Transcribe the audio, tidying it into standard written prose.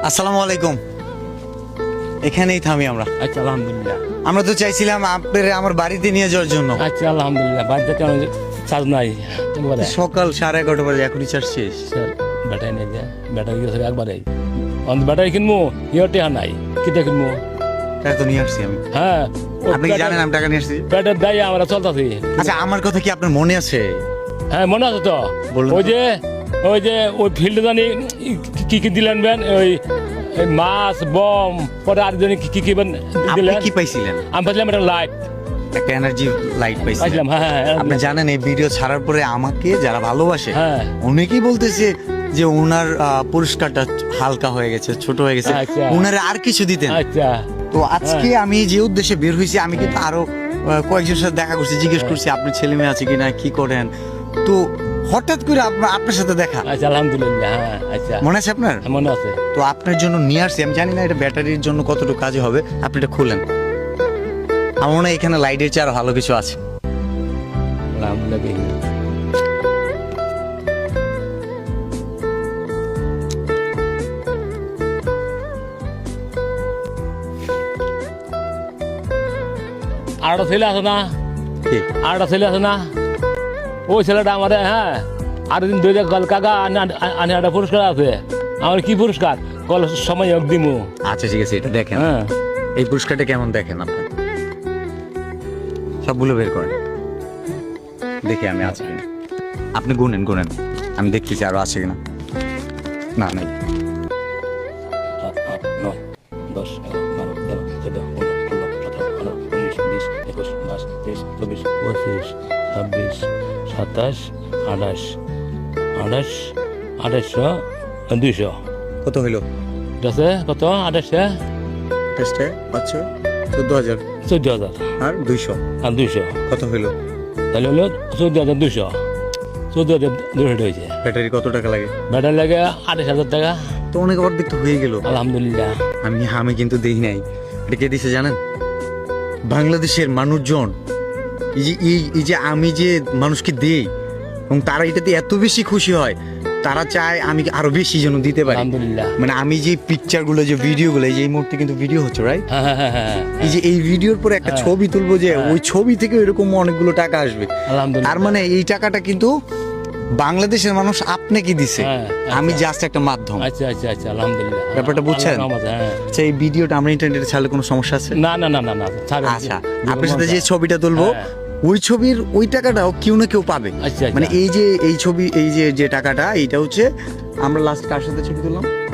আসসালামু আলাইকুম। এখানেই থামি আমরা। আচ্ছা আলহামদুলিল্লাহ। আমরা তো চাইছিলাম আপনার আমার বাড়িতে নিয়ে যাওয়ার জন্য। আচ্ছা আলহামদুলিল্লাহ। বাড়িতে কেন চার্জ নাই একবারে সকাল 11:30 বাজে, এখনই চার্জ শেষ। স্যার ব্যাটারি নেই যে ব্যাটারি গেছে একবারে ব্যাটারি কিনবো ইয়েটে নাই কিটা কিনবো টাকা তো নিয়ে আসছি আমি। হ্যাঁ আপনি কি জানেন আমি টাকা নিয়ে আসছি? ব্যাটার দেয় আমরা চলতেছি। আচ্ছা, আমার কথা কি আপনার মনে আছে? হ্যাঁ মনে আছে তো। বলুন তো। ওই যে ওই ফিল্ডে জানি কি কি দিলেন বেন ওই মাছ বম পরে আর জানি কি কি আপনি দিলেন। কি পাইছিলেন? আমি পাইলাম একটা লাইট একটা এনার্জি লাইট পাইছিলেন। পাইলাম। হ্যাঁ আপনি জানেন এই ভিডিও ছাড়ার পরে আমাকে যারা ভালোবাসে হ্যাঁ অনেকেই বলতেছে যে ওনার পুরস্কারটা হালকা হয়ে গেছে, ছোট হয়ে গেছে, আচ্ছা। ওনারে আর কিছু দিতেন। আচ্ছা তো আজকে আমি যে উদ্দেশ্যে বের হয়েছি, আমি কিন্তু আরো কয়েকজনের সাথে দেখা করছি, জিজ্ঞেস করছি আপনার ছেলে মেয়ে আছে কিনা, কি করেন। তো হঠাৎ করে আপনার সাথে দেখা। আচ্ছা আলহামদুলিল্লাহ। হ্যাঁ আচ্ছা মনে আছে আপনার? মনে আছে। তো আপনার জন্য নিয়ে আসছি। আমি জানি না এটা ব্যাটারির জন্য কতটুকু কাজে হবে, আপনি এটা খুলেন। আমার মনে হয় এখানে লাইটের চেয়ে আরো ভালো কিছু আছে। আলহামদুলিল্লাহ। আরেকটা ছেলে আছে না, কি? আরেকটা ছেলে আছে না, ওই ছেলেটা আমাদের হ্যাঁ আরেকদিন দুই গল কাকা আনে একটা পুরস্কার আছে। আমার কি পুরস্কার কল সময় হোক দিমু। আচ্ছা ঠিক আছে, এটা দেখেন। হ্যাঁ এই পুরস্কারটা কেমন দেখেন আপনি? সবগুলো বের করেন, দেখি আমি আছে কিনা। আপনি গুনেন গুনেন, আমি দেখতেছি আরো আছে কিনা। না নাই। 9 10 11 12 13 14 15 16 17 18 19 20 21 22 23 24 25 27 28 200 কত হইলো? আছে কত 28 টেস্টে পাচ্ছ 14,000 14,000 আর 200। আর 200 কত হইলো? তাহলে হলো 14,200 14,200 হয়েছে। ব্যাটারি কত টাকা লাগে? ব্যাটারি লাগে 28,000 টাকা। তো অনেক অর্ধেক তো হয়ে গেল। আলহামদুলিল্লাহ। আমি কিন্তু দেই নাই। এটা কে দিছে জানেন? বাংলাদেশের মানুষজন। এই যে আমি যে মানুষকে দেই এবং তারা এটাতে এত বেশি খুশি হয়, তারা চায় আমি আরো বেশি যেন দিতে পারি। আলহামদুলিল্লাহ। মানে আমি যে পিকচারগুলো, যে ভিডিওগুলো, এই যে এই মুহূর্তে কিন্তু ভিডিও হচ্ছে, রাইট? হ্যাঁ হ্যাঁ হ্যাঁ এই যে এই ভিডিওর পরে একটা হ্যাঁ। ছবি তুলবো, যে হ্যাঁ। ওই ছবি থেকে এরকম অনেকগুলো টাকা আসবে। আলহামদুলিল্লাহ। তার মানে এই টাকাটা কিন্তু বাংলাদেশের মানুষ আপনাকে দিছে, হ্যাঁ, আচ্ছা। আমি জাস্ট একটা মাধ্যম। আচ্ছা আচ্ছা আচ্ছা আলহামদুলিল্লাহ। ব্যাপারটা বুঝছেন? আল্লাহর রহমতে, হ্যাঁ। আচ্ছা, এই ভিডিওটা আমরা ইন্টারনেটে ছাড়লে কোনো সমস্যা আছে? না না না না না ছাড়েন। আচ্ছা, আপনার সাথে যে ছবিটা তুলবো, হ্যাঁ। ওই ছবির ওই টাকাটাও কেউ না কেউ পাবে। আচ্ছা, আচ্ছা। মানে এই যে এই ছবি, এই যে টাকাটা, এইটা হচ্ছে আমরা লাস্ট কার সাথে ছবি তুললাম?